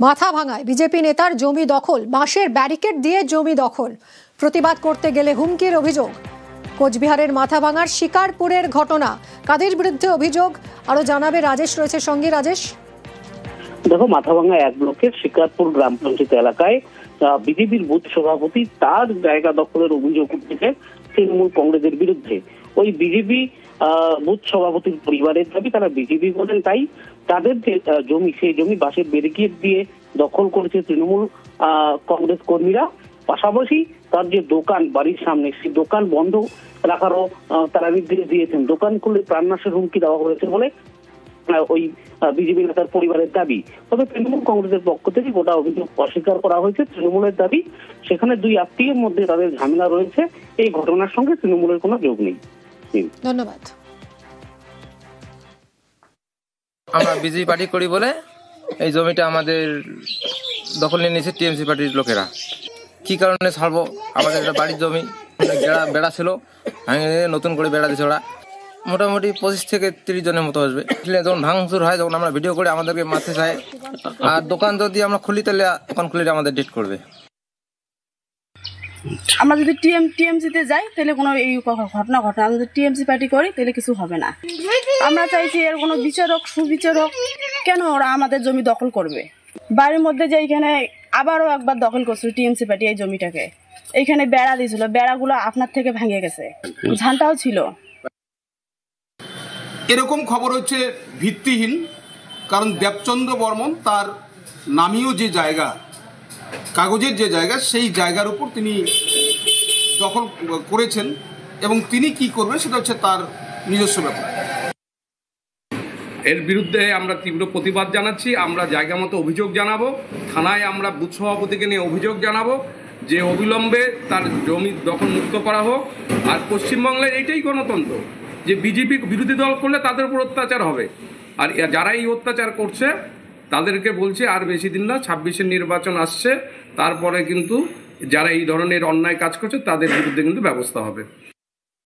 মাথাভাঙায় BJP নেতার জমি দখল, বাঁশের ব্যারিকেড দিয়ে জমি দখল, প্রতিবাদ করতে গেলে হুমকির অভিযোগ। কোচবিহারের মাথাভাঙার শিকারপুরের ঘটনা, কাদের বিরুদ্ধে অভিযোগ আরো জানাবে রাজেশ, রয়েছে সঙ্গে রাজেশ। দেখো, মাথাভাঙা এক ব্লকের শিকারপুর গ্রাম পঞ্চায়েত এলাকায় বিজেপির বুথ সভাপতি তার জায়গা দখলের অভিযোগ উঠেছে তৃণমূল কংগ্রেসের বিরুদ্ধে। ওই বিজেপি বুথ সভাপতির পরিবারের দাবি, তারা বিজেপি বলেন, তাই তাদের যে জমি, সেই জমি বাঁশের ব্যারিকেড দিয়ে দখল করেছে তৃণমূল কংগ্রেস কর্মীরা। পাশাপাশি তার যে দোকান বাড়ির সামনে, সেই দোকান বন্ধ রাখারও তারা নির্দেশ দিয়েছেন। দোকান খুলে প্রাণনাশের হুমকি দেওয়া হয়েছে বলে ওই বিজেপি নেতার পরিবারের দাবি। তবে তৃণমূল কংগ্রেসের পক্ষ থেকে গোটা অভিযোগ অস্বীকার করা হয়েছে। তৃণমূলের দাবি, সেখানে দুই আত্মীয়ের মধ্যে তাদের ঝামেলা রয়েছে, এই ঘটনার সঙ্গে তৃণমূলের কোনো যোগ নেই। ধন্যবাদ। আমরা বিজেপি পার্টি করি বলে এই জমিটা আমাদের দখল নিয়ে নিয়েছে টিএমসি পার্টির লোকেরা। কি কারণে ছাড়বো? আমাদের একটা বাড়ির জমি, বেড়া ছিল, নতুন করে বেড়া দিয়েছে ওরা। মোটামুটি 25 থেকে 30 জনের মতো আসবে। যখন ভাঙচুর হয়, যখন আমরা ভিডিও করে আমাদেরকে মারতে চাই। আর দোকান যদি আমরা খুলি, তাহলে দোকান খুলে আমাদের ডেট করবে। আমরা যদি টিএমসিতে যাই তাহলে কোনো এই ঘটনা ঘটে, আমরা যদি টিএমসি পার্টি করি তাহলে কিছু হবে না। আমরা চাইছি এর কোনো বিচারক, সুবিচারক, কেন ওরা আমাদের জমি দখল করবে? বাড়ির মধ্যে যে এইখানে আবারও একবার দখল করছিল টিএমসি পার্টি এই জমিটাকে, এইখানে বেড়া দিয়েছিল, বেড়াগুলো আপনার থেকে ভেঙে গেছে, ঝান্টাও ছিল। এরকম খবর হচ্ছে ভিত্তিহীন, কারণ দেবচন্দ্র বর্মন তার নামীয় যে জায়গা, কাগজের যে জায়গা, সেই জায়গার উপর তিনি দখল করেছেন এবং তিনি কি করবেন সেটা হচ্ছে তার নিজস্ব ব্যাপার। এর বিরুদ্ধে আমরা তীব্র প্রতিবাদ জানাচ্ছি। আমরা জায়গা মতো অভিযোগ জানাবো, থানায় আমরা বুথ সভাপতিকে নিয়ে অভিযোগ জানাবো যে অবিলম্বে তার জমি দখল মুক্ত করা হোক। আর পশ্চিমবাংলার এইটাই গণতন্ত্র যে বিজেপি বিরোধী দল করলে তাদের উপর অত্যাচার হবে, আর যারা এই অত্যাচার করছে তাদেরকে বলছে আর বেশি দিন না, 26-এর নির্বাচন আসছে, তারপরে কিন্তু যারা এই ধরনের অন্যায় কাজ করছে তাদের বিরুদ্ধে কিন্তু ব্যবস্থা হবে।